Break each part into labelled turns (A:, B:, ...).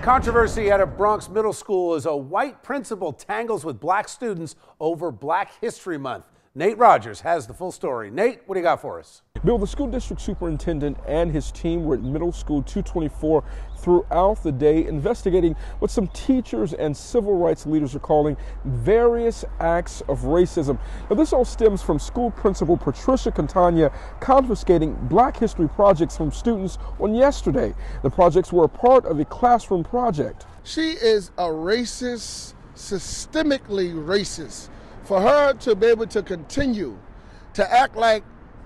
A: Controversy at a Bronx middle school as a white principal tangles with black students over Black History Month. Nate Rogers has the full story. Nate, what do you got for us?
B: Bill, the school district superintendent and his team were at middle school 224 throughout the day investigating what some teachers and civil rights leaders are calling various acts of racism. Now, this all stems from school principal Patricia Catania confiscating Black history projects from students on yesterday. The projects were a part of a classroom project.
C: She is a racist, systemically racist. For her to be able to continue to act like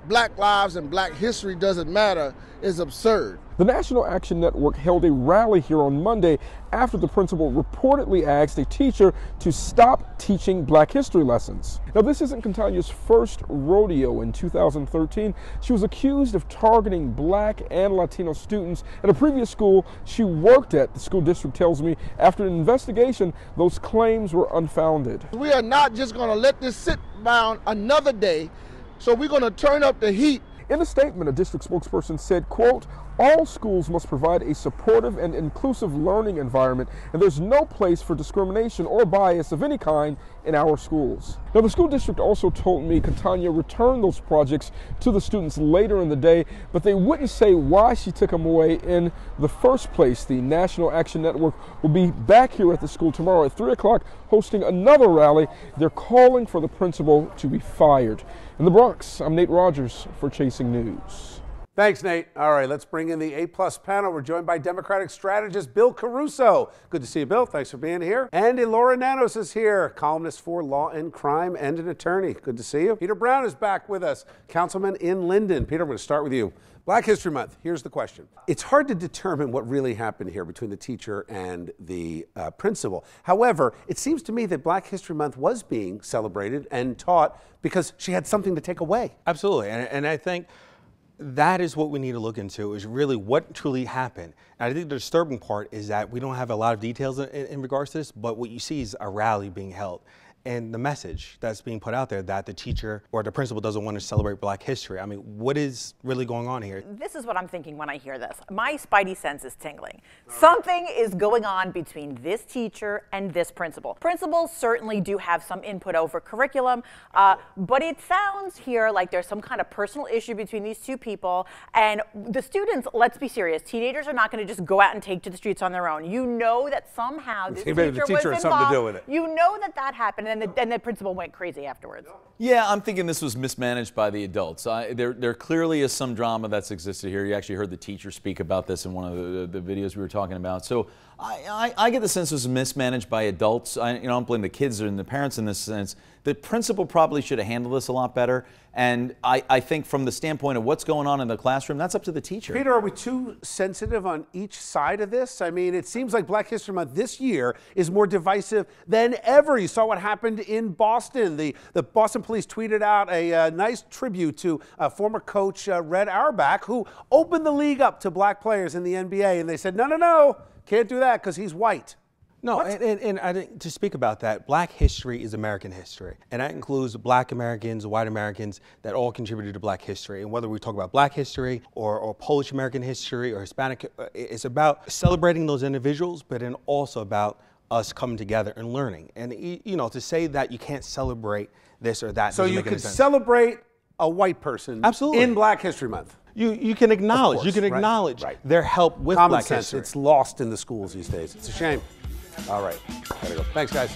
C: Black lives and Black history doesn't matter is absurd.
B: The National Action Network held a rally here on Monday after the principal reportedly asked a teacher to stop teaching Black history lessons. Now, this isn't Catania's first rodeo. In 2013, she was accused of targeting Black and Latino students at a previous school she worked at. The school district tells me after an investigation, those claims were unfounded.
C: We are not just going to let this sit down another day, so we're going to turn up the heat.
B: In a statement, a district spokesperson said, quote, "All schools must provide a supportive and inclusive learning environment, and there's no place for discrimination or bias of any kind in our schools." Now, the school district also told me Catania returned those projects to the students later in the day, but they wouldn't say why she took them away in the first place. The National Action Network will be back here at the school tomorrow at 3 o'clock hosting another rally. They're calling for the principal to be fired. In the Bronx, I'm Nate Rogers for Chasing News.
A: Thanks, Nate. All right, let's bring in the A-plus panel. We're joined by Democratic strategist Bill Caruso. Good to see you, Bill. Thanks for being here. And Elora Nanos is here, columnist for Law and Crime and an attorney. Good to see you. Peter Brown is back with us, councilman in Linden. Peter, I'm going to start with you. Black History Month. Here's the question. It's hard to determine what really happened here between the teacher and the principal. However, it seems to me that Black History Month was being celebrated and taught because she had something to take away.
D: Absolutely. And I think that is what we need to look into, is really what truly happened. And I think the disturbing part is that we don't have a lot of details in regards to this, but what you see is a rally being held. And the message that's being put out there that the teacher or the principal doesn't want to celebrate Black history. I mean, what is really going on here?
E: This is what I'm thinking when I hear this. My spidey sense is tingling. Something is going on between this teacher and this principal. Principals certainly do have some input over curriculum, but it sounds here like there's some kind of personal issue between these two people. And the students, let's be serious, teenagers are not going to just go out and take to the streets on their own. You know that somehow this teacher was involved.
A: Had something to do with it.
E: You know that happened. And the principal went crazy afterwards.
F: Yeah, I'm thinking this was mismanaged by the adults. There clearly is some drama that's existed here. You actually heard the teacher speak about this in one of the videos we were talking about. So I get the sense it was mismanaged by adults. I don't blame the kids and the parents in this sense. The principal probably should have handled this a lot better. And I think from the standpoint of what's going on in the classroom, that's up to the teacher.
A: Peter, are we too sensitive on each side of this? I mean, it seems like Black History Month this year is more divisive than ever. You saw what happened in Boston. The Boston police tweeted out a nice tribute to former coach Red Auerbach, who opened the league up to Black players in the NBA. And they said, no, can't do that because he's white.
D: No, and I think to speak about that, Black history is American history. And that includes Black Americans, white Americans that all contributed to Black history. And whether we talk about Black history or Polish American history or Hispanic, it's about celebrating those individuals, but then also about us coming together and learning. And, to say that you can't celebrate this or that.
A: So you could celebrate a white person
D: absolutely
A: in Black History Month.
D: You can acknowledge, their help with
A: Common
D: Black
A: sense.
D: history.
A: It's lost in the schools these days. It's a shame. All right, gotta go. Thanks, guys.